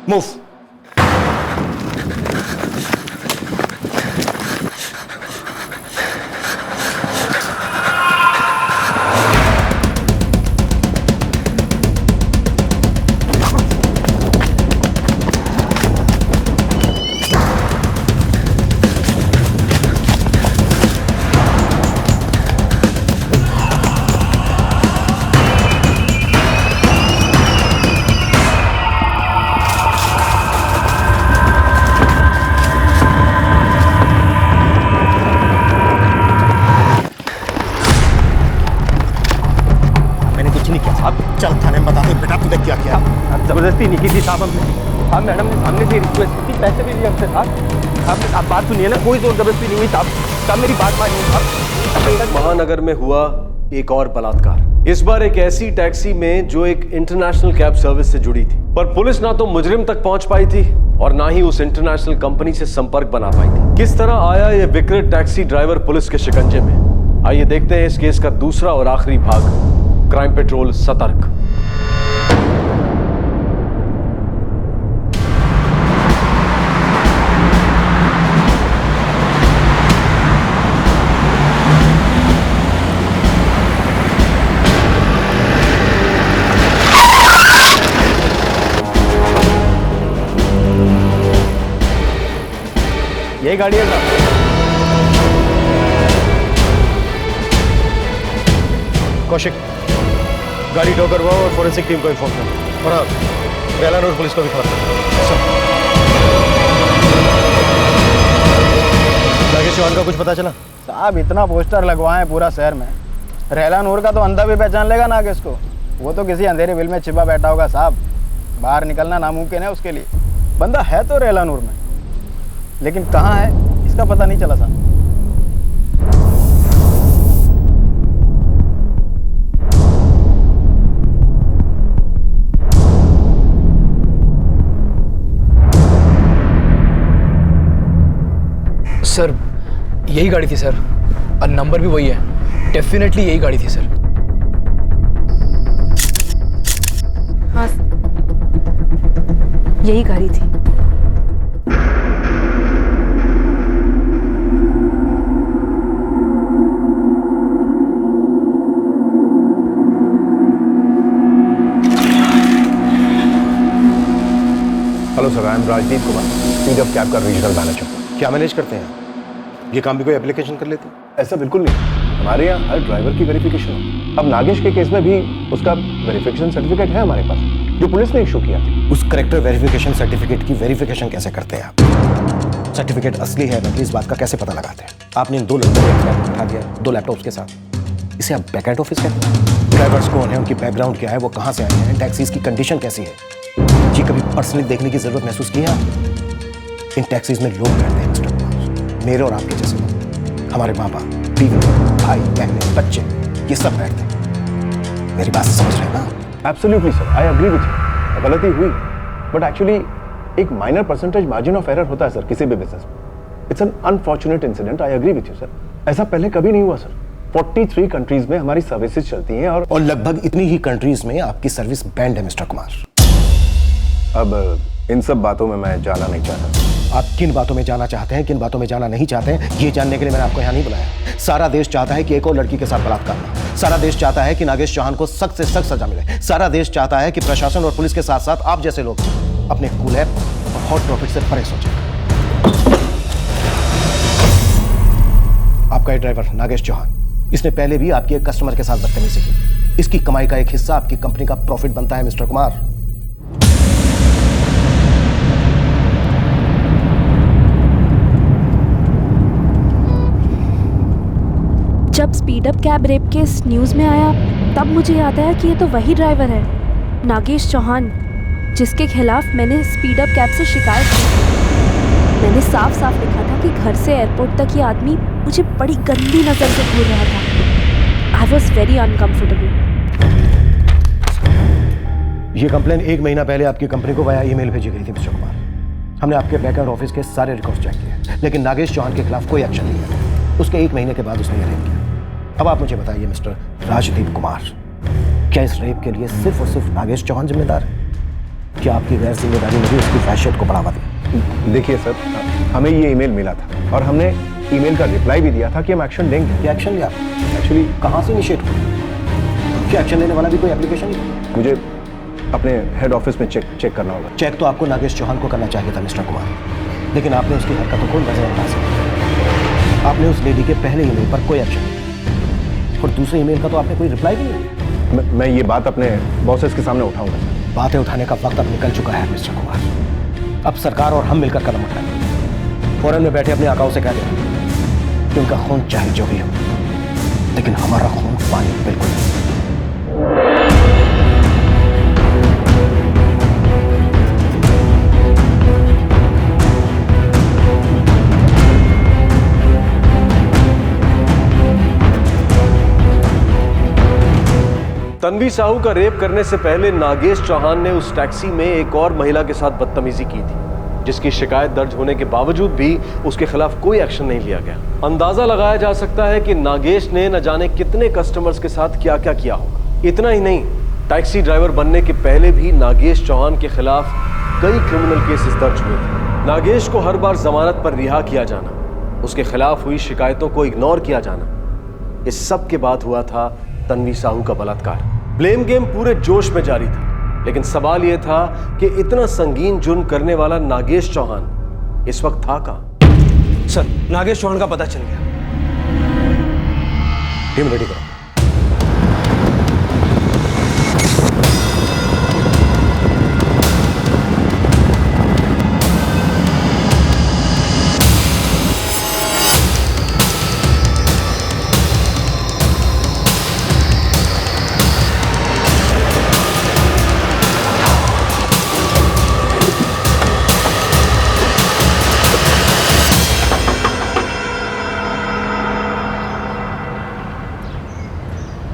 Move. चल थाने में बता दे बेटा तूने क्या किया। जबरदस्ती नहीं की थी साहब हमने। हाँ मैडम ने सामने से रिक्वेस्ट की थी, पैसे भी लिए हमसे साहब। आप बात सुनिए ना, कोई जोर जबरदस्ती नहीं हुई साहब। साहब मेरी बात मानिए साहब। महानगर में हुआ एक और बलात्कार। इस बार एक ऐसी टैक्सी में जो एक इंटरनेशनल कैब सर्विस से जुड़ी थी, पर पुलिस ना तो मुजरिम तक पहुंच पाई थी और ना ही उस इंटरनेशनल कंपनी से संपर्क बना पाई थी। किस तरह आया ये विकृत टैक्सी ड्राइवर पुलिस के शिकंजे में, आइए देखते हैं इस केस का दूसरा और आखिरी भाग, क्राइम पेट्रोल सतर्क। यही गाड़ी है साहब। कौशिक, गाड़ी टो करवाओ और फोरेंसिक टीम को इन्फॉर्म करो। और हाँ, रेला रोड पुलिस को भी खबर करो। नागेश चौहान का कुछ पता चला? साहब इतना पोस्टर लगवाए पूरा शहर में, रेला नूर का तो अंधा भी पहचान लेगा नागेश को। वो तो किसी अंधेरे बिल में छिपा बैठा होगा साहब, बाहर निकलना नामुमकिन है उसके लिए। बंदा है तो रेला नूर में, लेकिन कहाँ है इसका पता नहीं चला साहब। सर यही गाड़ी थी सर, और नंबर भी वही है। डेफिनेटली यही गाड़ी थी सर। हाँ यही गाड़ी थी। Hello sir, I am Rajdeep Kumar, Speedup cab का रीजनल मैनेजर। क्या मैनेज करते हैं? ये काम भी कोई एप्लीकेशन कर लेते हैं? ऐसा बिल्कुल नहीं, हमारे यहाँ हर ड्राइवर की वेरिफिकेशन हो। अब नागेश के केस में भी उसका वेरिफिकेशन सर्टिफिकेट है हमारे पास, जो पुलिस ने इशू किया था। उस करेक्टर वेरिफिकेशन सर्टिफिकेट की वेरिफिकेशन कैसे करते हैं आप? सर्टिफिकेट असली है नकली, इस बात का कैसे पता लगाते हैं? आपने इन 2 लड़कों को एक लैपटॉप उठा दिया, 2 लैपटॉप्स के साथ, इसे आप बैकएंड ऑफिस कहते हैं? ड्राइवर्स कौन है, उनकी बैकग्राउंड क्या है, वो कहाँ से आए हैं, टैक्सीज की कंडीशन कैसी है, जी कभी पर्सनली देखने की जरूरत महसूस की है आप? इन टैक्सीज में लोग बैठते हैं मिस्टर कुमार, मेरे और आपके जैसे लोग, हमारे माँ बाप, बीवी, भाई बहनें, बच्चे, ये सब बैठते हैं। मेरी बात समझ रहे हैं ना? Absolutely sir, I agree with you. गलती हुई, बट एक्चुअली एक minor percentage margin of error होता है सर किसी भी बिजनेस में। It's an unfortunate incident, I agree with you sir. ऐसा पहले कभी नहीं हुआ सर। 43 कंट्रीज में हमारी सर्विसेज चलती हैं और लगभग इतनी ही कंट्रीज में आपकी सर्विस बैंड है मिस्टर कुमार। अब इन सब बातों में मैं जाना नहीं चाहता। आप किन बातों में जाना चाहते हैं, किन बातों में जाना नहीं चाहते हैं, ये जानने के लिए मैंने आपको यहाँ नहीं बुलाया। सारा देश चाहता है कि एक और लड़की के साथ बलात्कार हो। सारा देश चाहता है कि नागेश चौहान को सख्त से सख्त सजा मिले। सारा देश चाहता है कि प्रशासन और पुलिस के साथ साथ आप जैसे लोग अपने कूलैप और हॉट प्रॉफिट से परे सोचें। आपका ये ड्राइवर नागेश चौहान, इसने पहले भी आपके एक कस्टमर के साथ बदतमीजी की। इसकी कमाई का एक हिस्सा आपकी कंपनी का प्रॉफिट बनता है मिस्टर कुमार। जब Speedup cab rape case news में आया तब मुझे याद आया कि ये तो वही ड्राइवर है, नागेश चौहान, जिसके खिलाफ मैंने स्पीडअप कैब से शिकायत की। मैंने साफ साफ लिखा था कि घर से एयरपोर्ट तक ये आदमी मुझे बड़ी गंदी नज़र से घूर रहा था। I was very uncomfortable. ये कंप्लेन 1 महीना पहले आपकी कंपनी को वाया ईमेल भेजी गई थी मिस्टर कुमार। हमने आपके बैकएंड ऑफिस के सारे रिकॉर्ड्स चेक किए, लेकिन नागेश चौहान के खिलाफ कोई एक्शन नहीं है। उसके 1 महीने के बाद उसने ये रेप किया। अब आप मुझे बताइए मिस्टर राजदीप कुमार, क्या इस रेप के लिए सिर्फ और सिर्फ नागेश चौहान जिम्मेदार है? कि आपकी गैर जिम्मेदारी ने भी उसकी वहशत को बढ़ावा दिया। देखिए सर, हमें ये ईमेल मिला था और हमने ईमेल का रिप्लाई भी दिया था कि हम एक्शन लेंगे। क्या एक्शन लिया? एक्चुअली कहाँ से इनिशिएट हुआ? क्या एक्शन लेने वाला भी कोई एप्लीकेशन नहीं? मुझे अपने हेड ऑफिस में चेक करना होगा। चेक तो आपको नागेश चौहान को करना चाहिए था मिस्टर कुमार, लेकिन आपने उसकी हरकतों को नजरअंदाज किया। आपने उस लेडी के पहले ईमेल पर कोई एक्शन नहीं और दूसरे ईमेल का तो आपने कोई रिप्लाई भी नहीं। मैं ये बात अपने बॉसेस के सामने उठाऊंगा सर। बातें उठाने का वक्त अब निकल चुका है मिस्टर कुमार। अब सरकार और हम मिलकर कदम उठाएंगे। फौरन में बैठे अपने आकाओं से कह दें कि उनका खून चाहे जो भी हो, लेकिन हमारा खून पानी बिल्कुल नहीं। तन्वी साहू का रेप करने से पहले नागेश चौहान ने उस टैक्सी में एक और महिला के साथ बदतमीजी की थी, जिसकी शिकायत दर्ज होने के बावजूद भी उसके खिलाफ कोई एक्शन नहीं लिया गया। अंदाजा लगाया जा सकता है कि नागेश ने न जाने कितने कस्टमर्स के साथ क्या क्या किया होगा। इतना ही नहीं, टैक्सी ड्राइवर बनने के पहले भी नागेश चौहान के खिलाफ कई क्रिमिनल केसेस दर्ज हुए थे। नागेश को हर बार जमानत पर रिहा किया जाना, उसके खिलाफ हुई शिकायतों को इग्नोर किया जाना, इस सब के बाद हुआ था तन्वी साहू का बलात्कार। ब्लेम गेम पूरे जोश में जारी था, लेकिन सवाल यह था कि इतना संगीन जुर्म करने वाला नागेश चौहान इस वक्त था कहां? सर, नागेश चौहान का पता चल गया। टीम रेडी करो।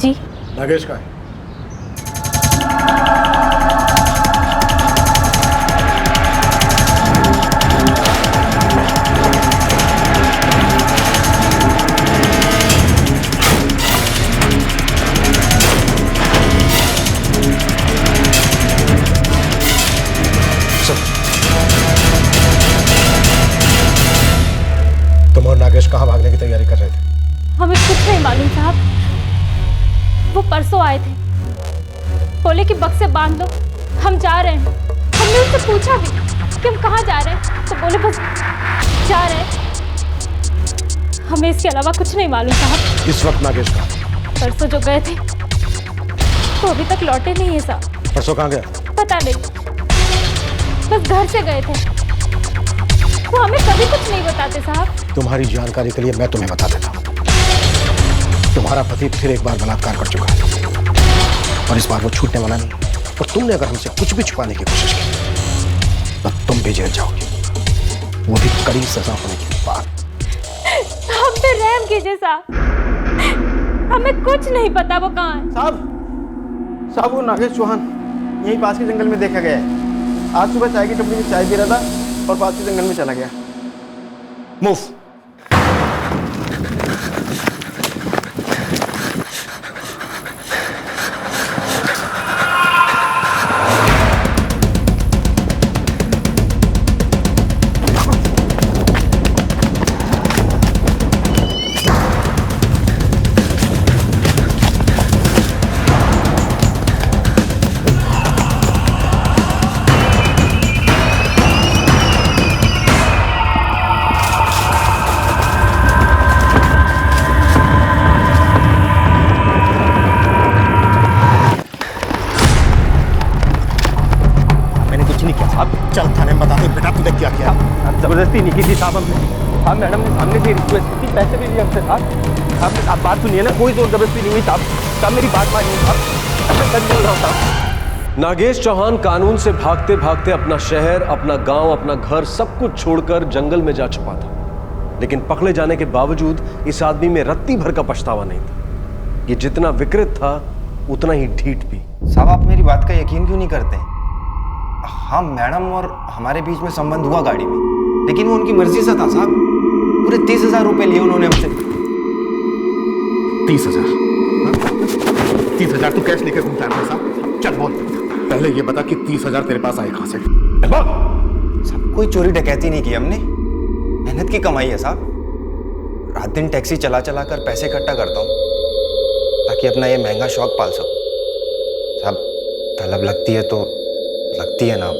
जी नागेश का है? तुम और नागेश कहाँ भागने की तैयारी कर रहे थे? हमें कुछ नहीं मालूम साहब। वो परसों आए थे, बोले कि बक्से बांध लो, हम जा रहे हैं। हमने उससे पूछा भी कि हम कहाँ जा रहे हैं, तो बोले बस जा रहे हैं। हमें इसके अलावा कुछ नहीं मालूम साहब। इस वक्त नागेश कहाँ? परसों जो गए थे वो अभी तक लौटे नहीं है साहब। परसों कहाँ गया? पता नहीं, बस घर से गए थे। वो हमें कभी कुछ नहीं बताते साहब। तुम्हारी जानकारी के लिए मैं तुम्हें बता देता हूँ, तुम्हारा पति फिर एक बार बलात्कार कर चुका है और इस बार वो छूटने वाला नहीं। और तुमने अगर हमसे कुछ भी छुपाने की कोशिश की तो तुम भी जेल जाओगे, वो भी कड़ी सजा होने के बाद। हम पे रहम कीजिए साहब, हमें कुछ नहीं पता वो कहाँ है। साहब वो नागेश चौहान यहीं पास के जंगल में देखा गया है। आज सुबह चाय की टपरी में चाय पी रहा था और पास के जंगल में चला गया। मूव। चल थाने में बता दे बेटा तूने क्या किया। जबरदस्ती नहीं की थी साहब हमने। साहब मैडम ने सामने से रिक्वेस्ट की थी, पैसे भी लिए हमसे साहब। आप बात सुनिए ना, कोई जोर जबरदस्ती नहीं हुई साहब। साहब मेरी बात मानिए साहब, ऐसा कर नहीं रहा साहब। नागेश चौहान कानून से भागते भागते अपना शहर, अपना गांव, अपना घर सब कुछ छोड़कर जंगल में जा छुपा था, लेकिन पकड़े जाने के बावजूद इस आदमी में रत्ती भर का पछतावा नहीं था। ये जितना विकृत था उतना ही ढीठ भी। साहब आप मेरी बात का यकीन क्यों नहीं करते? हाँ मैडम और हमारे बीच में संबंध हुआ गाड़ी में, लेकिन वो उनकी मर्जी से था साहब। पूरे 30,000 रुपए लिए उन्होंने हमसे। 30,000? 30,000 तू कैश लेकर घूमता है साहब? चल बोल। पहले ये बता कि 30,000 तेरे पास आए कहां से? साहब कोई चोरी डकैती नहीं की हमने, मेहनत की कमाई है साहब। रात दिन टैक्सी चला चला कर पैसे इकट्ठा करता हूँ ताकि अपना ये महंगा शौक पाल सकूं। साहब तलब लगती है तो लगती है ना।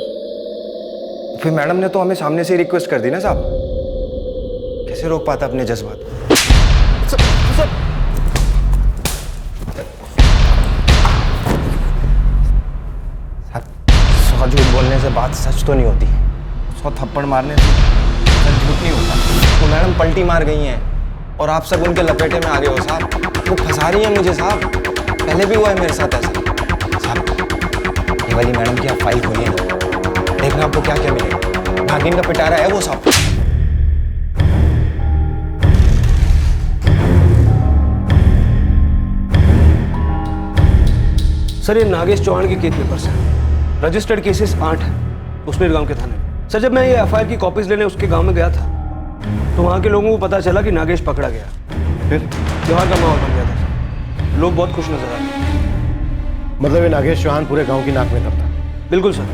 फिर मैडम ने तो हमें सामने से रिक्वेस्ट कर दी ना साहब, कैसे रोक पाता अपने जज्बात। साहब 100 झूठ बोलने से बात सच तो नहीं होती, 100 थप्पड़ मारने से सच झूठ नहीं होता। तो मैडम पलटी मार गई हैं और आप सब उनके लपेटे में आ गए हो साहब। वो फंसा रही है मुझे साहब, पहले भी हुआ है मेरे साथ ऐसा। साहब ये वाली मैडम की आप फाइल खोलिए, देखना आपको क्या क्या मिलेगा। भागिन का पिटारा है वो साहब। सर ये नागेश चौहान के केस पेपर्स हैं, रजिस्टर्ड केसेस 8 हैं उस्मेर गांव के थाने में। सर जब मैं ये एफआईआर की कॉपीज लेने उसके गांव में गया था तो वहां के लोगों को पता चला कि नागेश पकड़ा गया। फिर त्योहार का माहौल बन गया था, लोग बहुत खुश नजर आ रहे। मतलब ये नागेश चौहान पूरे गांव की नाक में दम था? बिल्कुल सर,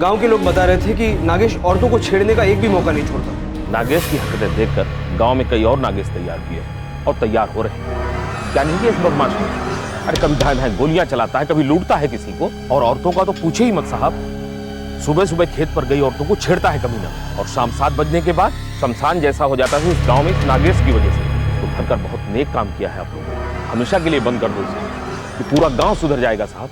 गांव के लोग बता रहे थे कि नागेश औरतों को छेड़ने का एक भी मौका नहीं छोड़ता। नागेश की हरकतें देखकर गांव में कई और नागेश तैयार किए और तैयार हो रहे हैं। क्या नहीं है इस बदमाश को? अरे कभी धाए धाए गोलियां चलाता है, कभी लूटता है किसी को, और औरतों का तो पूछे ही मत साहब। सुबह सुबह खेत पर गई औरतों को छेड़ता है कभी ना, और शाम 7 बजने के बाद शमशान जैसा हो जाता है इस गाँव में नागेश की वजह से। इसको धरकर बहुत नेक काम किया है आप लोगों ने, हमेशा के लिए बंद कर दो इसे, कि पूरा गाँव सुधर जाएगा साहब।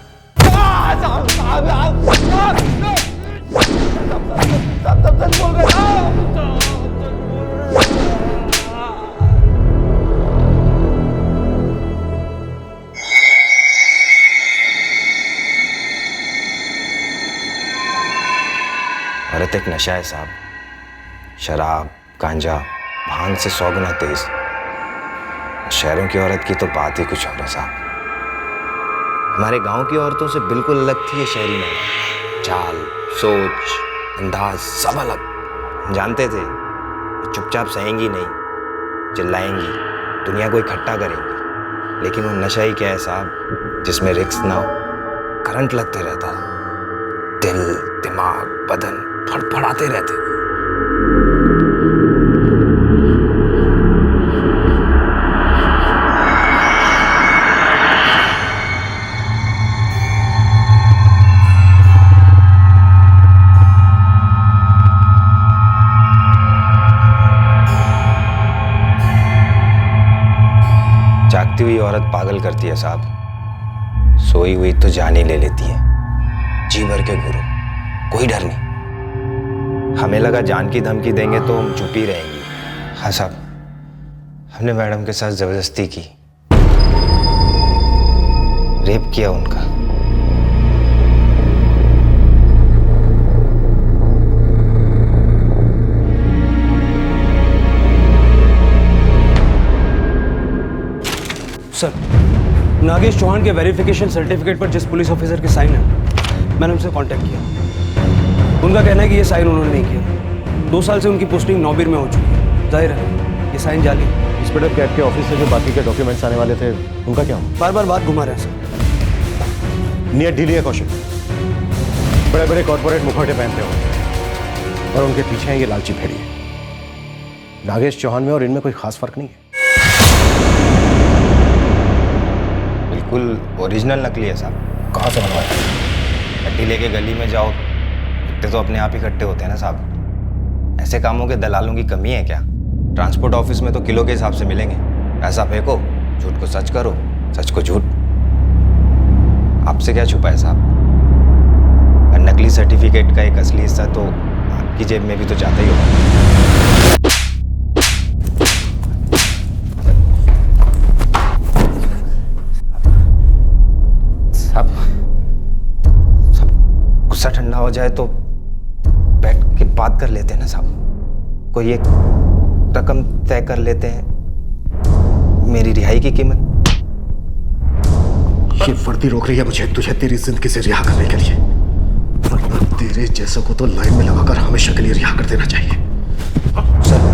औरत एक नशा है साहब, शराब गांजा भांग से 100 गुना तेज। शहरों की औरत की तो बात ही कुछ और है साहब। हमारे गांव की औरतों से बिल्कुल अलग थी ये शहरी महिला, चाल सोच अंदाज सब अलग। हम जानते थे चुपचाप सहेंगी नहीं, चिल्लाएंगी, दुनिया को इकट्ठा करेंगी। लेकिन वो नशा ही क्या है साहब जिसमें रिस्क ना हो, करंट लगते रहता, दिल दिमाग बदन फड़फड़ाते रहते। जागती हुई औरत पागल करती है साहब, सोई हुई तो जान ही ले लेती है। जी भर के गुरु, कोई डर नहीं। हमें लगा जान की धमकी देंगे तो हम चुप ही रहेंगी। हाँ साहब, हमने मैडम के साथ जबरदस्ती की, रेप किया उनका। सर नागेश चौहान के वेरिफिकेशन सर्टिफिकेट पर जिस पुलिस ऑफिसर के साइन है मैंने उनसे कांटेक्ट किया। उनका कहना है कि ये साइन उन्होंने नहीं किया। 2 साल से उनकी पोस्टिंग नौबीर में हो चुकी है। जाहिर है ये साइन जाली। इंस्पेक्टर कैट के ऑफिस से जो बाकी के डॉक्यूमेंट्स आने वाले थे उनका क्या हुआ? बार बार बात घुमा रहे हैं सर। नियत ढीली है कौशिक, बड़े बड़े कॉर्पोरेट मुखौटे पहनते हो और उनके पीछे हैं ये लालची भेड़िए। नागेश चौहान में और इनमें कोई खास फर्क नहीं है। बिल्कुल ओरिजिनल नकली है साहब। कहाँ से बनवाया? हड्डी लेके गली में जाओ, इकट्ठे तो अपने आप इकट्ठे होते हैं ना साहब। ऐसे कामों के दलालों की कमी है क्या? ट्रांसपोर्ट ऑफिस में तो किलो के हिसाब से मिलेंगे। पैसा फेंको, झूठ को सच करो, सच को झूठ। आपसे क्या छुपा है साहब? और नकली सर्टिफिकेट का एक असली हिस्सा तो आपकी जेब में भी तो जाता ही होगा। गुस्सा ठंडा हो जाए तो बैठ के बात कर लेते हैं ना साहब। कोई एक रकम तय कर लेते हैं, मेरी रिहाई की कीमत। ये वर्दी रोक रही है मुझे तुझे तेरी जिंदगी से रिहा करने के लिए, वरना तेरे जैसों को तो लाइन में लगाकर हमेशा के लिए रिहा कर देना चाहिए। सर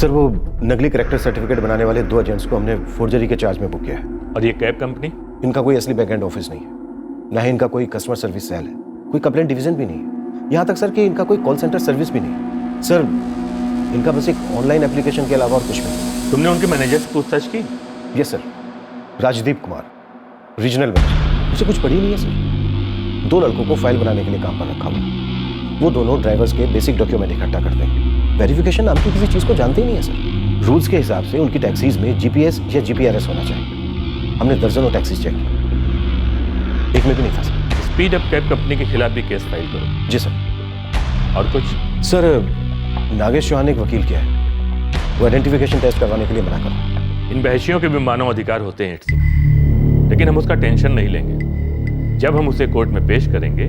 सर वो नकली करेक्टर सर्टिफिकेट बनाने वाले 2 एजेंट्स को हमने फोर्जरी के चार्ज में बुक किया है। और ये कैब कंपनी? इनका कोई असली बैकएंड ऑफिस नहीं है, ना ही इनका कोई कस्टमर सर्विस सेल है, कोई कंप्लेंट डिवीजन भी नहीं है, यहाँ तक सर कि इनका कोई कॉल सेंटर सर्विस भी नहीं है। सर इनका बस एक ऑनलाइन एप्लीकेशन के अलावा और कुछ भी नहीं। तुमने उनके मैनेजर से पूछताछ की? Yes sir, Rajdeep Kumar, regional manager. उसे कुछ पड़ी नहीं है सर। 2 लड़कों को फाइल बनाने के लिए काम पर रखा हुआ। वो दोनों ड्राइवर्स के बेसिक डॉक्यूमेंट इकट्ठा करते हैं। वेरिफिकेशन नाम की किसी चीज़ को जानते ही नहीं है सर। रूल्स के हिसाब से उनकी टैक्सीज में जीपीएस या जीपीआरएस होना चाहिए। हमने दर्जनों टैक्सीज चेक की, एक में भी नहीं था sir. Speed up cab company के खिलाफ भी केस फाइल करो। जी सर। और कुछ? सर नागेश चौहान ने एक वकील किया है, वो आइडेंटिफिकेशन टेस्ट करवाने के लिए मना करा। इन बहशियों के भी मानव अधिकार होते हैं इट्स, लेकिन हम उसका टेंशन नहीं लेंगे। जब हम उसे कोर्ट में पेश करेंगे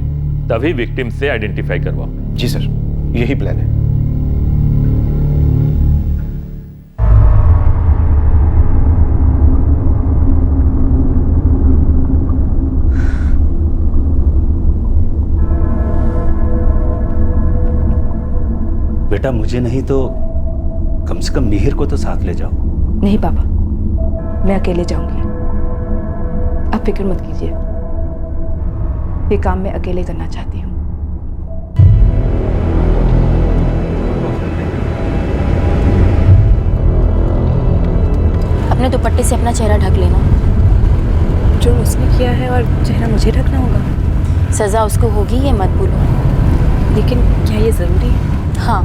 तभी विक्टिम से आइडेंटिफाई करवाओ। जी सर, यही प्लान है। बेटा मुझे नहीं तो कम से कम मिहिर को तो साथ ले जाओ। नहीं पापा, मैं अकेले जाऊंगी। आप फिक्र मत कीजिए, ये काम मैं अकेले करना चाहती हूँ। अपने दुपट्टे से अपना चेहरा ढक लेना। जो उसने किया है और चेहरा मुझे ढकना होगा? सजा उसको होगी, ये मत भूलो। लेकिन क्या ये जरूरी है? हाँ।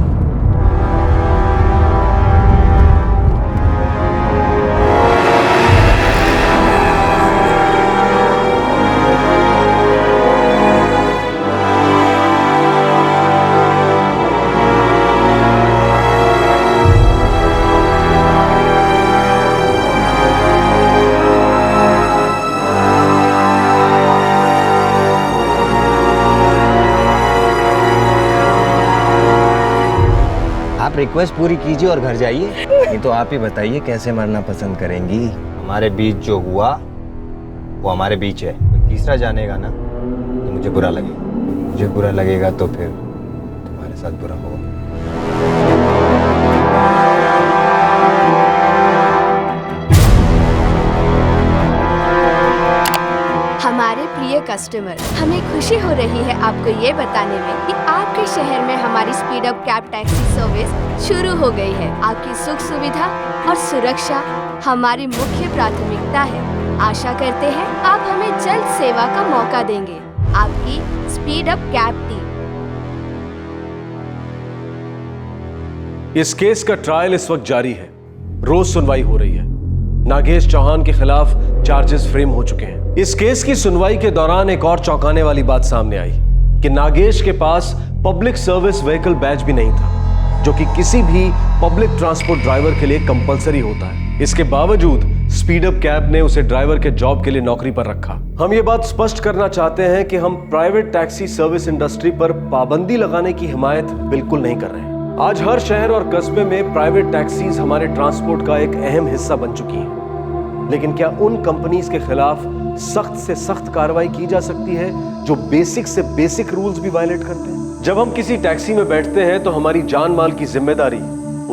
आप रिक्वेस्ट पूरी कीजिए और घर जाइए। नहीं तो आप ही बताइए कैसे मरना पसंद करेंगी। हमारे बीच जो हुआ वो हमारे बीच है, कोई तीसरा जानेगा ना तो मुझे बुरा लगेगा, मुझे बुरा लगेगा तो फिर तुम्हारे साथ बुरा होगा। हमारे प्रिय कस्टमर, हमें खुशी हो रही है आपको ये बताने में कि आपके शहर में हमारी speed up cab taxi service शुरू हो गई है। आपकी सुख सुविधा और सुरक्षा हमारी मुख्य प्राथमिकता है। आशा करते हैं आप हमें जल्द सेवा का मौका देंगे। आपकी स्पीड अप कैब टीम। इस केस का ट्रायल इस वक्त जारी है, रोज सुनवाई हो रही है। नागेश चौहान के खिलाफ चार्जेस फ्रेम हो चुके हैं। इस केस की सुनवाई के दौरान एक और चौंकाने वाली बात सामने आई कि नागेश के पास पब्लिक सर्विस व्हीकल बैच भी नहीं था, जो कि किसी भी पब्लिक ट्रांसपोर्ट ड्राइवर के लिए कंपलसरी होता है। इसके बावजूद स्पीड अप कैब ने उसे ड्राइवर के जॉब के लिए नौकरी पर रखा। हम ये बात स्पष्ट करना चाहते हैं कि हम प्राइवेट टैक्सी सर्विस इंडस्ट्री पर पाबंदी लगाने की हिमायत बिल्कुल नहीं कर रहे हैं। आज हर शहर और कस्बे में प्राइवेट टैक्सीज हमारे ट्रांसपोर्ट का एक अहम हिस्सा बन चुकी हैं। लेकिन क्या उन कंपनीज के खिलाफ सख्त से सख्त कार्रवाई की जा सकती है जो बेसिक से बेसिक रूल्स भी वायलेट करते हैं? जब हम किसी टैक्सी में बैठते हैं तो हमारी जान माल की जिम्मेदारी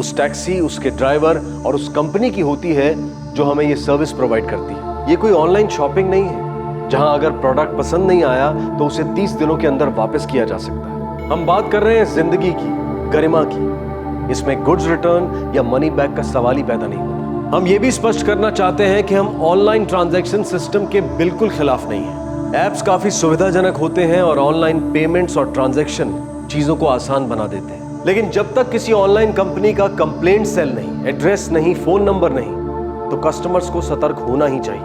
उस टैक्सी, उसके ड्राइवर और उस कंपनी की होती है जो हमें ये सर्विस प्रोवाइड करती है। ये कोई ऑनलाइन शॉपिंग नहीं है जहां अगर प्रोडक्ट पसंद नहीं आया तो उसे 30 दिनों के अंदर वापस किया जा सकता है। हम बात कर रहे हैं जिंदगी की, गरिमा की। इसमें गुड्स रिटर्न या मनी बैक का सवाल ही पैदा नहीं होता। हम ये भी स्पष्ट करना चाहते हैं कि हम ऑनलाइन ट्रांजैक्शन सिस्टम के बिल्कुल खिलाफ नहीं हैं। ऐप्स काफी सुविधाजनक होते हैं और ऑनलाइन पेमेंट्स और ट्रांजैक्शन चीजों को आसान बना देते हैं। लेकिन जब तक किसी ऑनलाइन कंपनी का कंप्लेंट सेल नहीं, एड्रेस नहीं, फोन नंबर नहीं, तो कस्टमर्स को सतर्क होना ही चाहिए।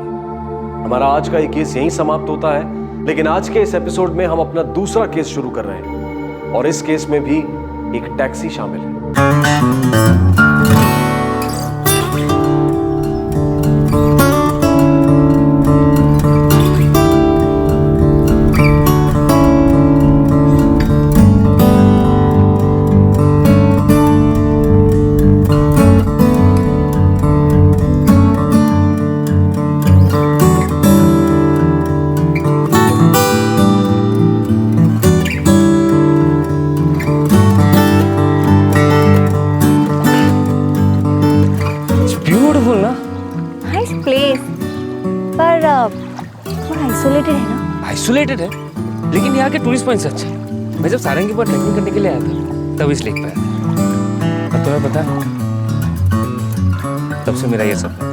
हमारा आज का ये केस यहीं समाप्त होता है, लेकिन आज के इस एपिसोड में हम अपना दूसरा केस शुरू कर रहे हैं और इस केस में भी एक टैक्सी शामिल है। आइसोलेटेड है, लेकिन यहाँ के टूरिस्ट पॉइंट्स अच्छे हैं। मैं जब सारंगी पर ट्रैकिंग करने के लिए आया था तब इस लेक पे आया था। और तुम्हें पता है, तब से मेरा ये सपना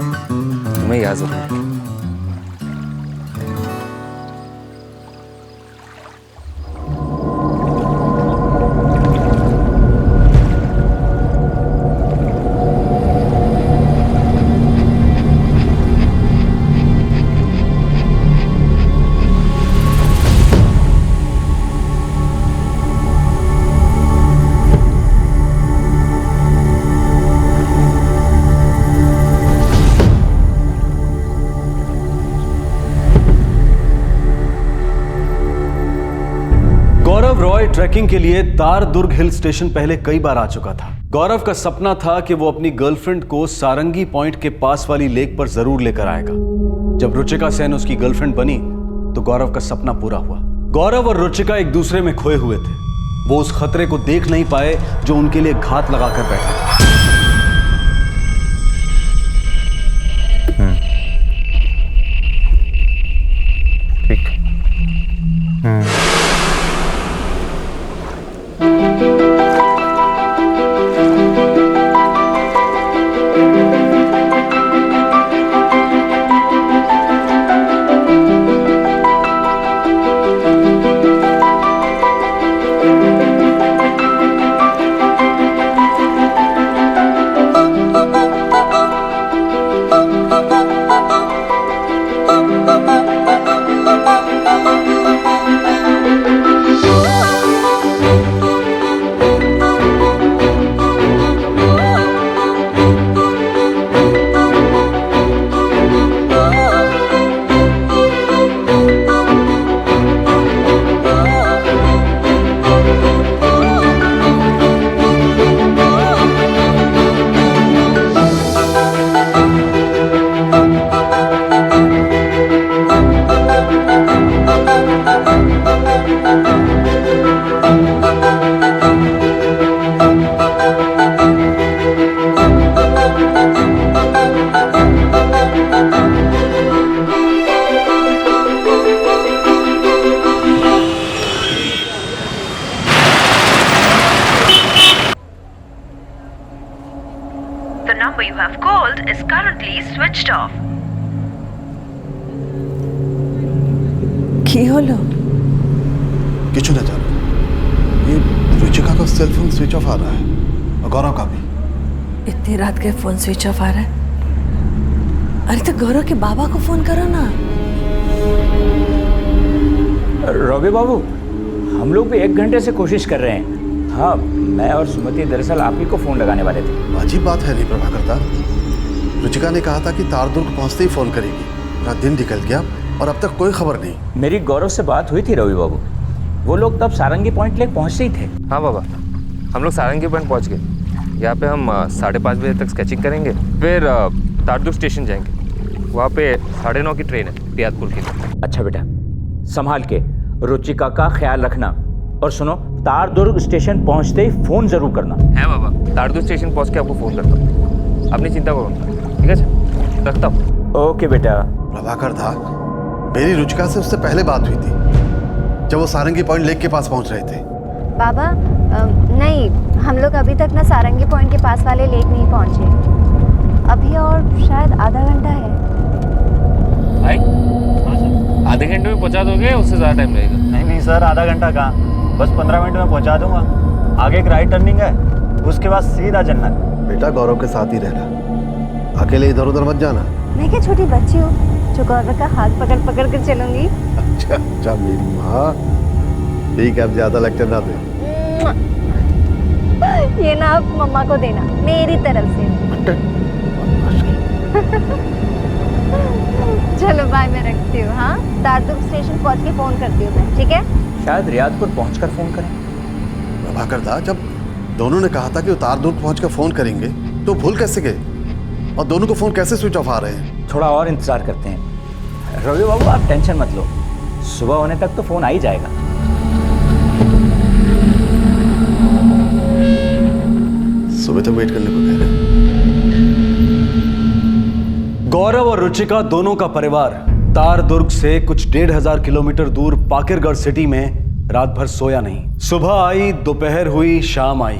तुम्हें याद जरूर रखें। ट्रैकिंग के लिए तारदुर्ग हिल स्टेशन पहले कई बार आ चुका था। गौरव का सपना था कि वो अपनी गर्लफ्रेंड को सारंगी पॉइंट के पास वाली लेक पर जरूर लेकर आएगा। जब रुचिका सेन उसकी गर्लफ्रेंड बनी तो गौरव का सपना पूरा हुआ। गौरव और रुचिका एक दूसरे में खोए हुए थे। वो उस खतरे को देख नहीं पाए जो उनके लिए घात लगाकर बैठा था। কি হলো? কিছু না জানো, ये रुचिका का सेल फोन स्विच ऑफ आ रहा है और गौरव का भी। इतनी रात के फोन स्विच ऑफ आ रहा है? अरे तो गौरव के बाबा को फोन करो ना। रवि बाबू, हम लोग भी 1 घंटे से कोशिश कर रहे हैं। हाँ, मैं और सुमति दरअसल आप ही को फोन लगाने वाले थे। अजीब बात है नहीं प्रभाकरता, रुचिका ने कहा था कि तारदुर्ग पहुंचते ही फोन करेगी। पूरा दिन निकल गया और अब तक कोई खबर नहीं। मेरी गौरव से बात हुई थी रवि बाबू, वो लोग तब सारंगी पॉइंट लेक पहुंचते ही थे। हाँ बाबा, हम लोग सारंगी पॉइंट पहुंच गए। यहाँ पे हम 5:30 बजे तक स्केचिंग करेंगे, फिर तारदुर्ग स्टेशन जाएंगे। वहाँ पे 9:30 की ट्रेन है रियादपुर की। अच्छा बेटा, संभाल के, रुचिका का ख्याल रखना। और सुनो, तारदुर्ग स्टेशन पहुंचते ही फोन जरूर करना। है बाबा, तारदुर्ग स्टेशन पहुंच के आपको फोन करता हूँ। अपनी चिंता करो, ठीक है? रखता हूँ। ओके बेटा। प्रभाकर था, मेरी रुचिका से उससे पहले बात हुई थी जब वो सारंगी पॉइंट लेक के पास पहुंच रहे थे। बाबा नहीं, हम लोग अभी तक ना सारंगी पॉइंट के पास वाले लेक नहीं पहुंचे। अभी और शायद आधा घंटा है। भाई, आधे घंटे में पहुंचा दोगे? उससे ज़्यादा टाइम लगेगा? नहीं सर, आधा घंटा कहाँ, बस 15 मिनट में पहुंचा दूंगा। आगे एक राइट टर्निंग है, उसके बाद सीधा जन्नत। बेटा गौरव के साथ ही रहना, अकेले इधर उधर मत जाना। मैं क्या छोटी बच्ची हूँ जो गौरव का हाथ पकड़ पकड़ कर चलूंगी? अच्छा मेरी माँ, ठीक है, अब ज्यादा लेक्चर ना दे। ये ना आप मम्मा को देना मेरी तरफ से। चलो बाय, मैं रखती हूँ। हाँ, तारदुर्ग स्टेशन पहुँच के फोन करती हूँ मैं, ठीक है? शायद रियादपुर पहुंचकर फोन करें। प्रभाकर था, जब दोनों ने कहा था कि वो तारदुर्ग पहुंचकर फोन करेंगे तो भूल कैसे गए? और दोनों को फोन कैसे स्विच ऑफ आ रहे हैं? थोड़ा और इंतजार करते हैं। रवि बाबू आप टेंशन मत लो, सुबह होने तक तो फोन आ ही जाएगा। सुबह तक वेट करने को कह रहे हैं। गौरव और रुचिका दोनों का परिवार तारदुर्ग से कुछ 1500 किलोमीटर दूर पाकिरगढ़ सिटी में रात भर सोया नहीं। सुबह आई, दोपहर हुई, शाम आई,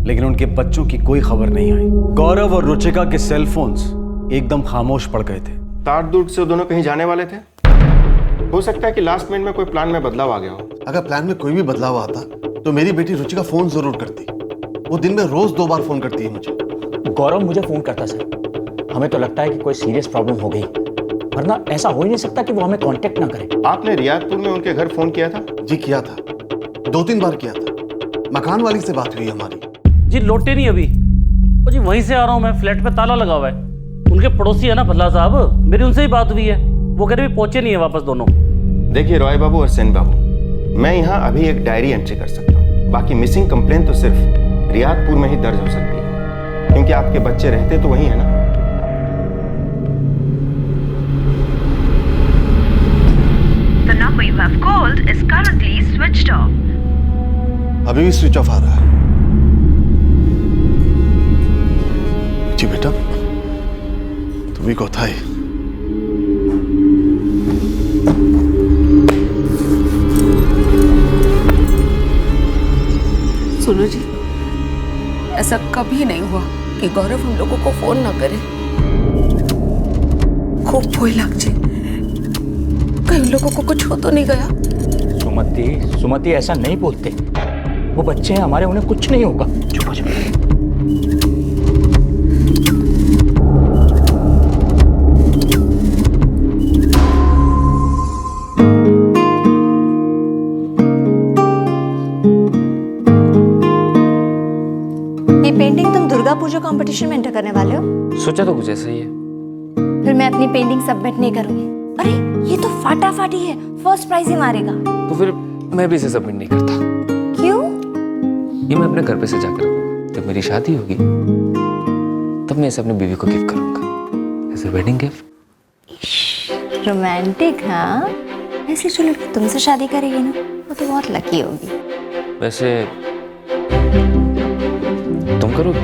लेकिन उनके बच्चों की कोई खबर नहीं आई। गौरव और रुचिका के सेल फोन्स एकदम खामोश पड़ गए थे। तारदुर्ग से दोनों कहीं जाने वाले थे? हो सकता है कि लास्ट मिनट में कोई प्लान में बदलाव आ गया हो। अगर प्लान में कोई भी बदलाव आता तो मेरी बेटी रुचिका फोन जरूर करती। वो दिन में रोज 2 बार फोन करती है मुझे। गौरव मुझे फोन करता सर। हमें तो लगता है कि कोई सीरियस प्रॉब्लम हो गई, वरना ऐसा हो ही नहीं सकता कि वो हमें कांटेक्ट ना करे। आपने रियादपुर में उनके घर फोन किया था? जी किया था, 2-3 बार किया था। मकान वाली से बात हुई हमारी। जी लौटे नहीं अभी। ओ जी वहीं से आ रहा हूँ मैं, फ्लैट पे ताला लगा हुआ है। उनके पड़ोसी है ना भल्ला साहब, मेरी उनसे ही बात हुई है। वो कह रहे पहुंचे नहीं है वापस दोनों। देखिए रॉय बाबू और सेन बाबू, मैं यहाँ अभी एक डायरी एंट्री कर सकता हूँ। बाकी मिसिंग कंप्लेन तो सिर्फ रियादपुर में ही दर्ज हो सकती है, क्योंकि आपके बच्चे रहते तो वहीं है ना। The number you have called is currently switched off. अभी भी स्विच ऑफ आ रहा है। जी बेटा, तुम्ही कोথায়? सुनो जी, ऐसा कभी नहीं हुआ कि गौरव हम लोगों को फोन ना करे। खूब भय लागছে, कई लोगों को कुछ हो तो नहीं गया? सुमति ऐसा नहीं बोलते। वो बच्चे हैं हमारे, उन्हें कुछ नहीं होगा। चुप हो जाओ। ये पेंटिंग तुम दुर्गा पूजा कंपटीशन में एंटर करने वाले हो? सोचा तो कुछ ऐसा ही है। फिर मैं अपनी पेंटिंग सबमिट नहीं करूंगी। अरे ये तो फाटाफाटी है, फर्स्ट प्राइज ही मारेगा। तो फिर मैं भी इसे सबमिट नहीं करता। क्यों? ये मैं अपने घर पे सजा कर रखूंगा। जब मेरी शादी होगी तब मैं इसे अपनी बीवी को गिफ्ट करूंगा as a wedding gift. Romantic हाँ? ऐसे जो लड़की तुमसे शादी करेगी ना, वो तो बहुत लकी होगी। वैसे तुम करोगे?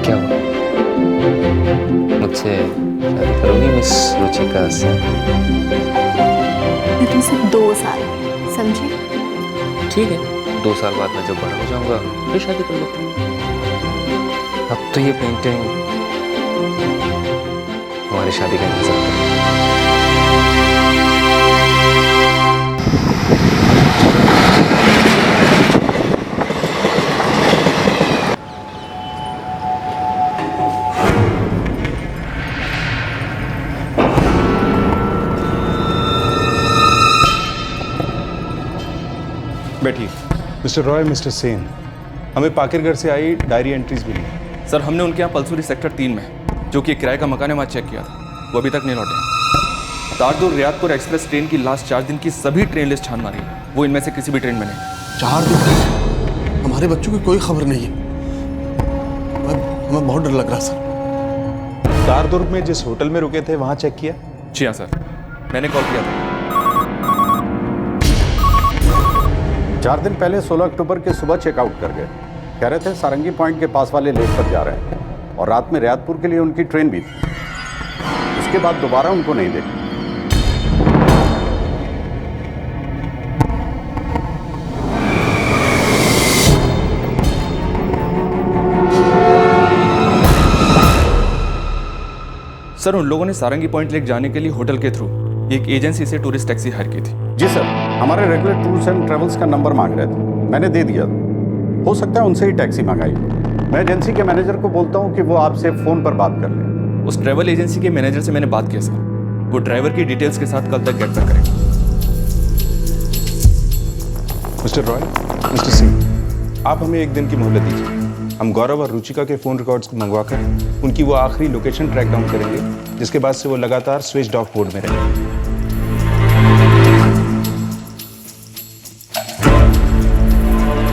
क्या हुआ? मुझसे शादी करोगी मिस रुचिका से? लेकिन सिर्फ 2 साल, समझे? ठीक है, 2 साल बाद मैं जब बड़ा हो जाऊंगा फिर शादी कर लेते हैं। अब तो ये पेंटिंग हमारी शादी का इंतजार कर रही है। बैठिए। मिस्टर रॉय, मिस्टर सेन, हमें पाकिरगढ़ से आई डायरी एंट्रीज मिली। सर हमने उनके यहाँ पल्सूरी सेक्टर 3 में, जो कि किराए का मकान है, वहाँ चेक किया था। वो अभी तक नहीं लौटे। तारदुर्ग रियादपुर एक्सप्रेस ट्रेन की लास्ट 4 दिन की सभी ट्रेन लिस्ट छान मारी, वो इनमें से किसी भी ट्रेन में नहीं। 4 दिन? हमारे बच्चों की कोई खबर नहीं है। हमें बहुत डर लग रहा सर। तारदुर्ग में जिस होटल में रुके थे वहाँ चेक किया? जी हाँ सर, मैंने कॉल किया था। 4 दिन पहले 16 अक्टूबर के सुबह चेकआउट कर गए। कह रहे थे सारंगी पॉइंट के पास वाले लेक पर जा रहे हैं, और रात में रियादपुर के लिए उनकी ट्रेन भी थी। उसके बाद दोबारा उनको नहीं देखा। सर उन लोगों ने सारंगी पॉइंट लेक जाने के लिए होटल के थ्रू एक एजेंसी से टूरिस्ट टैक्सी हायर की थी। जी सर, हमारे रेगुलर टूर्स एंड ट्रेवल्स का नंबर मांग रहे थे, मैंने दे दिया। हो सकता है उनसे ही टैक्सी मंगाई। मैं एजेंसी के मैनेजर को बोलता हूँ कि वो आपसे फोन पर बात कर ले। उस ट्रैवल एजेंसी के मैनेजर से मैंने बात किया सर, वो ड्राइवर की डिटेल्स के साथ कल तक गेट बैक करेंगे। मिस्टर रॉय, मिस्टर सिंह, आप हमें 1 दिन की मोहलत दीजिए। हम गौरव और रुचिका के फोन रिकॉर्ड्स को मंगवाकर उनकी वो आखिरी लोकेशन ट्रैक डाउन करेंगे, जिसके बाद से वो लगातार स्विच्ड ऑफ मोड में रहेंगे।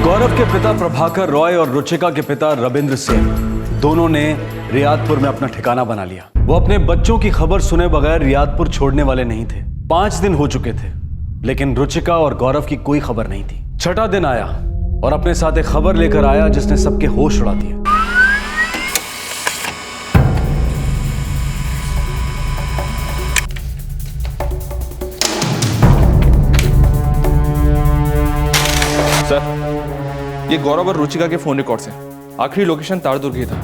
गौरव के पिता प्रभाकर रॉय और रुचिका के पिता रविंद्र सिंह दोनों ने रियादपुर में अपना ठिकाना बना लिया। वो अपने बच्चों की खबर सुने बगैर रियादपुर छोड़ने वाले नहीं थे। 5 दिन हो चुके थे, लेकिन रुचिका और गौरव की कोई खबर नहीं थी। 6ठा दिन आया, और अपने साथ एक खबर लेकर आया जिसने सबके होश उड़ा दिए। सर, ये गौरव और रुचिका के फोन रिकॉर्ड्स हैं। आखिरी लोकेशन तारदुर्ग ही था।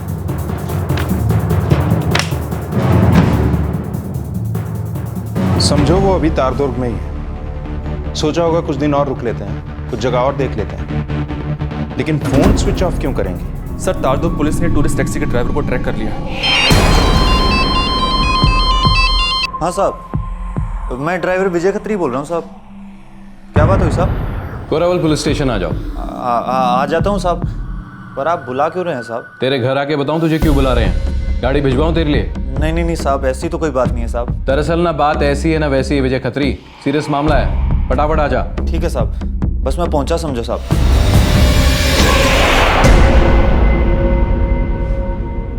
समझो वो अभी तारदुर्ग में ही है। सोचा होगा कुछ दिन और रुक लेते हैं, कुछ जगह और देख लेते हैं, लेकिन फोन स्विच ऑफ क्यों करेंगे? सर, तारदुर्ग पुलिस ने टूरिस्ट टैक्सी के ड्राइवर को ट्रैक कर लिया है। हाँ साहब, मैं ड्राइवर विजय खत्री बोल रहा हूँ साहब। क्या बात हुई साहब? कोरावल पुलिस स्टेशन आ जाओ। आ जाता हूँ साहब, पर आप बुला क्यों रहे हैं साहब? तेरे घर आके बताऊं तुझे क्यों बुला रहे हैं? गाड़ी भिजवाऊं तेरे लिए? नहीं साहब, ऐसी तो कोई बात नहीं है साहब। दरअसल ना बात ऐसी है ना वैसी है विजय खत्री, सीरियस मामला है, फटाफट आ जा। ठीक है साहब, बस मैं पहुंचा समझो साहब।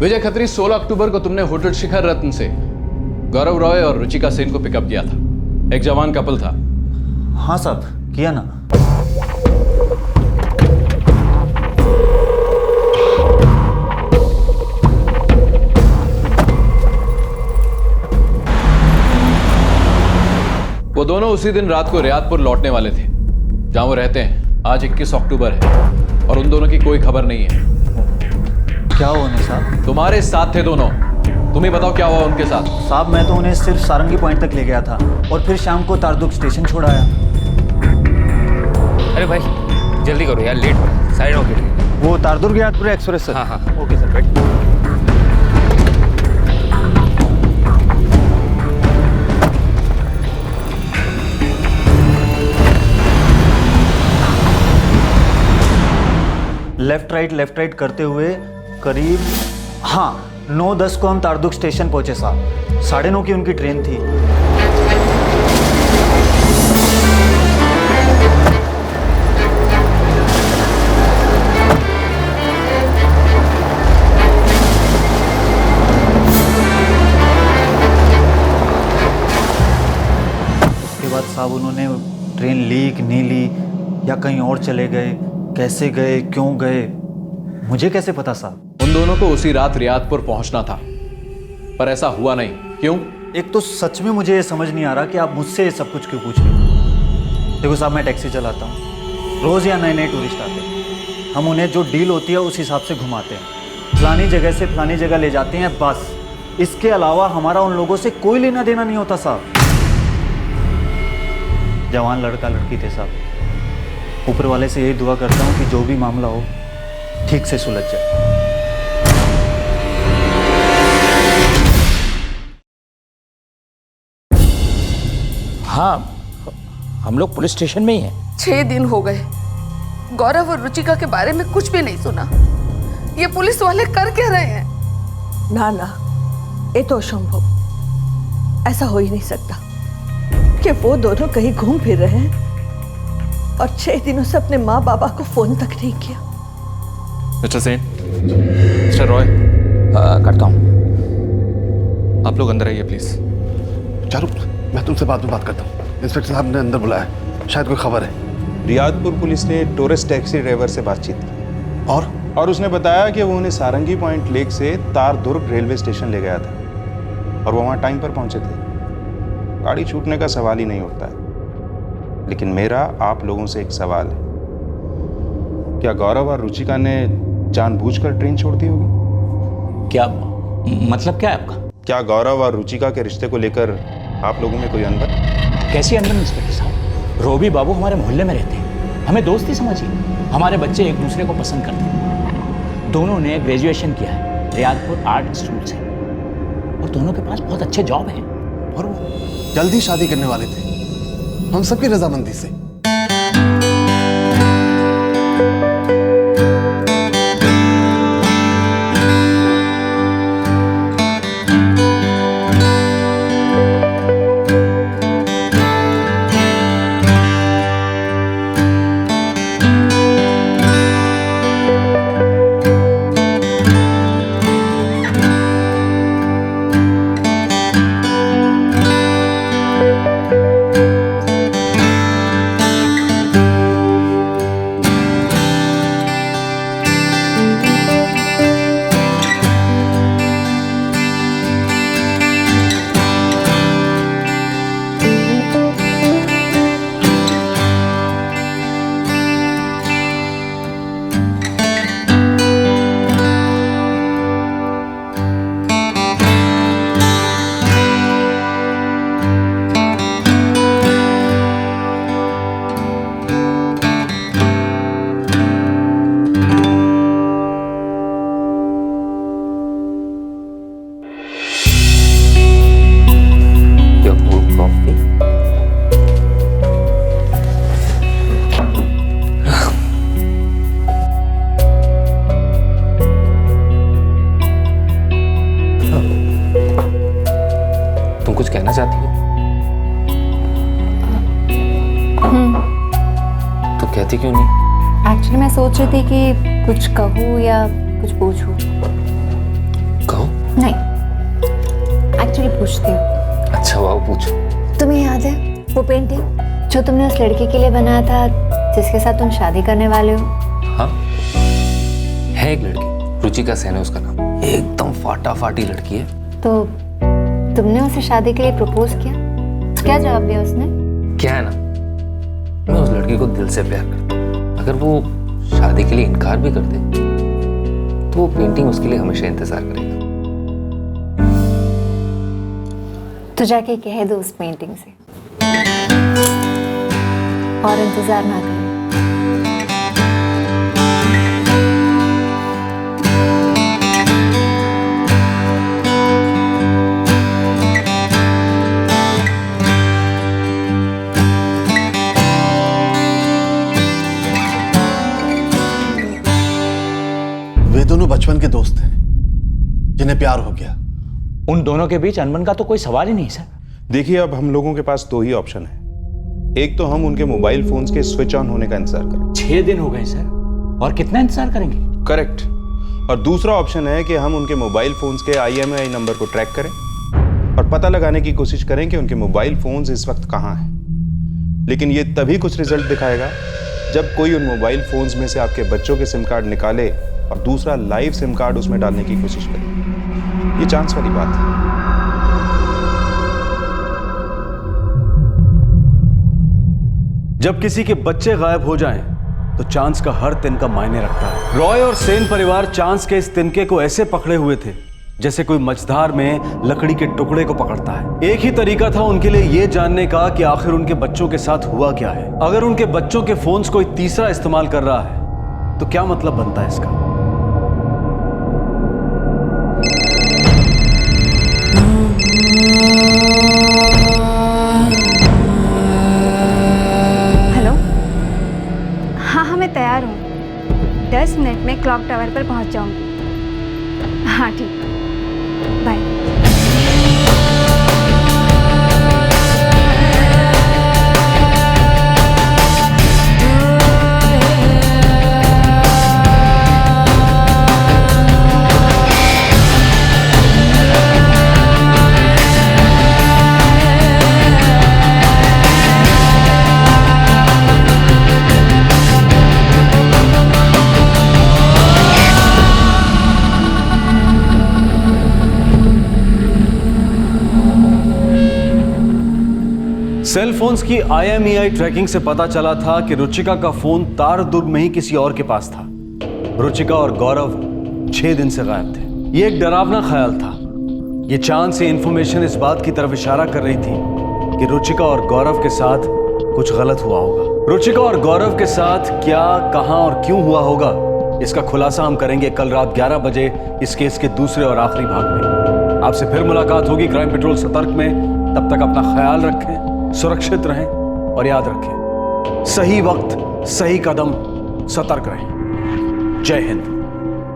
विजय खत्री, 16 अक्टूबर को तुमने होटल शिखर रत्न से गौरव रॉय और रुचिका सेन को पिकअप किया था। एक जवान कपल था। हाँ साहब, किया ना। वो दोनों उसी दिन रात को रियादपुर लौटने वाले थे जहां वो रहते हैं। आज 21 अक्टूबर है और उन दोनों की कोई खबर नहीं है। क्या हुआ उन्हें साहब? तुम्हारे साथ थे दोनों, तुम ही बताओ क्या हुआ उनके साथ। साहब, मैं तो उन्हें सिर्फ सारंगी पॉइंट तक ले गया था और फिर शाम को तारदुर्ग स्टेशन छोड़ाया। अरे भाई जल्दी करो यार, लेट हो रहा है। साइड होके वो तारदुर्ग रियादपुर एक्सप्रेस सर। हाँ ओके सर, बैठ। लेफ्ट राइट करते हुए करीब 9:10 को हम तारदुर्ग स्टेशन पहुंचे साहब। 9:30 की उनकी ट्रेन थी। उसके बाद साहब उन्होंने ट्रेन ली कि नहीं ली या कहीं और चले गए, कैसे गए, क्यों गए, मुझे कैसे पता साहब? उन दोनों को उसी रात रियादपुर पहुंचना था, पर ऐसा हुआ नहीं। क्यों? एक तो सच में मुझे ये समझ नहीं आ रहा कि आप मुझसे ये सब कुछ क्यों पूछ रहे हो। देखो साहब, मैं टैक्सी चलाता हूँ, रोज यहाँ नए नए टूरिस्ट आते हैं। हम उन्हें जो डील होती है उस हिसाब से घुमाते हैं, फलानी जगह से फलानी जगह ले जाते हैं, बस। इसके अलावा हमारा उन लोगों से कोई लेना देना नहीं होता साहब। जवान लड़का लड़की थे साहब। ऊपर वाले से यही दुआ करता हूँ कि जो भी मामला हो ठीक से सुलझ जाए। हाँ, हम लोग पुलिस स्टेशन में ही हैं। 6 दिन हो गए, गौरव और रुचिका के बारे में कुछ भी नहीं सुना। ये पुलिस वाले कर क्या रहे हैं? ना ये तो असंभव। ऐसा हो ही नहीं सकता कि वो दोनों कहीं घूम फिर रहे हैं और 6 दिनों से अपने माँ बाबा को फोन तक नहीं किया। मिस्टर सेन, मिस्टर रॉय, करता हूँ। आप लोग अंदर आइए प्लीज। चारू, मैं तुमसे बाद में बात करता हूँ। इंस्पेक्टर साहब ने अंदर बुलाया, शायद कोई खबर है। रियादपुर पुलिस ने टूरिस्ट टैक्सी ड्राइवर से बातचीत की और उसने बताया कि वो उन्हें सारंगी पॉइंट लेक से तारदुर्ग रेलवे स्टेशन ले गया था और वो वहाँ टाइम पर पहुँचे थे। गाड़ी छूटने का सवाल ही नहीं उठता है। लेकिन मेरा आप लोगों से एक सवाल है, क्या गौरव और रुचिका ने जानबूझकर ट्रेन छोड़ दी होगी? क्या मतलब क्या है आपका? क्या गौरव और रुचिका के रिश्ते को लेकर आप लोगों में कोई अनबन? कैसी अनबन इंस्पेक्टर साहब? रोबी बाबू हमारे मोहल्ले में रहते हैं, हमें दोस्ती समझिए। हमारे बच्चे एक दूसरे को पसंद करते हैं। दोनों ने ग्रेजुएशन किया है रियादपुर आर्ट इंस्टीट्यूट से और दोनों के पास बहुत अच्छे जॉब हैं और वो जल्दी शादी करने वाले थे, हम सबकी रजामंदी से। जानना चाहती हो? तो कहती क्यों नहीं? एक्चुअली मैं सोच रही थी कि कुछ कहूँ या कुछ पूछूं। कहो? नहीं, एक्चुअली पूछती हूँ। अच्छा वाह, पूछो। तुम्हें याद है वो पेंटिंग जो तुमने उस लड़की के लिए बनाया था जिसके साथ तुम शादी करने वाले हो? हाँ, है एक लड़की, रुचिका सेन है उसका नाम। एकदम फाटाफाटी लड़की है। तो तुमने उसे शादी के लिए प्रपोज किया? क्या जवाब दिया उसने? क्या है ना, मैं उस लड़की को दिल से प्यार करता हूँ। अगर वो शादी के लिए इनकार भी कर दे तो वो पेंटिंग उसके लिए हमेशा इंतजार करेगा। तो जाके कह दो उस पेंटिंग से और इंतजार ना करें। वे दोनों बचपन के दोस्त हैं जिन्हें प्यार हो गया। उन दोनों के बीच अनबन का तो कोई सवाल ही नहीं सर। देखिए, अब हम लोगों के पास दो ही ऑप्शन है। एक तो हम उनके मोबाइल फोन्स के स्विच ऑन होने का इंतजार करें। 6 दिन हो गए सर, और कितना इंतजार करेंगे? करेक्ट। और दूसरा ऑप्शन है कि हम उनके मोबाइल फोन्स के IMEI नंबर को ट्रैक करें और पता लगाने की कोशिश करें कि उनके मोबाइल फोन्स इस वक्त कहाँ हैं। लेकिन ये तभी कुछ रिजल्ट दिखाएगा जब कोई उन मोबाइल फोन्स में से आपके बच्चों के सिम कार्ड निकाले और दूसरा लाइव सिम कार्ड उसमें डालने की कोशिश करे। ये चांस वाली बात है। जब किसी के बच्चे गायब हो जाएं, तो चांस का हर तिनका मायने रखता है। रॉय और सेन परिवार चांस के इस तिनके को ऐसे पकड़े हुए थे जैसे कोई मझधार में लकड़ी के टुकड़े को पकड़ता है। एक ही तरीका था उनके लिए ये जानने का कि आखिर उनके बच्चों के साथ हुआ क्या है। अगर उनके बच्चों के फोन्स कोई तीसरा इस्तेमाल कर रहा है तो क्या मतलब बनता है इसका? हेलो, हाँ मैं तैयार हूँ। 10 मिनट में क्लॉक टावर पर पहुँच जाऊँगी। हाँ ठीक, बाय। सेल फोन्स की IMEI ट्रैकिंग से पता चला था कि रुचिका का फोन तारदुर्ग में ही किसी और के पास था। रुचिका और गौरव 6 दिन से गायब थे। ये एक डरावना ख्याल था। ये चांद से इंफॉर्मेशन इस बात की तरफ इशारा कर रही थी कि रुचिका और गौरव के साथ कुछ गलत हुआ होगा। रुचिका और गौरव के साथ क्या, कहां और क्यों हुआ होगा, इसका खुलासा हम करेंगे कल रात 11 बजे इस केस के दूसरे और आखिरी भाग में। आपसे फिर मुलाकात होगी क्राइम पेट्रोल सतर्क में। तब तक अपना ख्याल रखें, सुरक्षित रहें और याद रखें, सही वक्त सही कदम, सतर्क रहें। जय हिंद।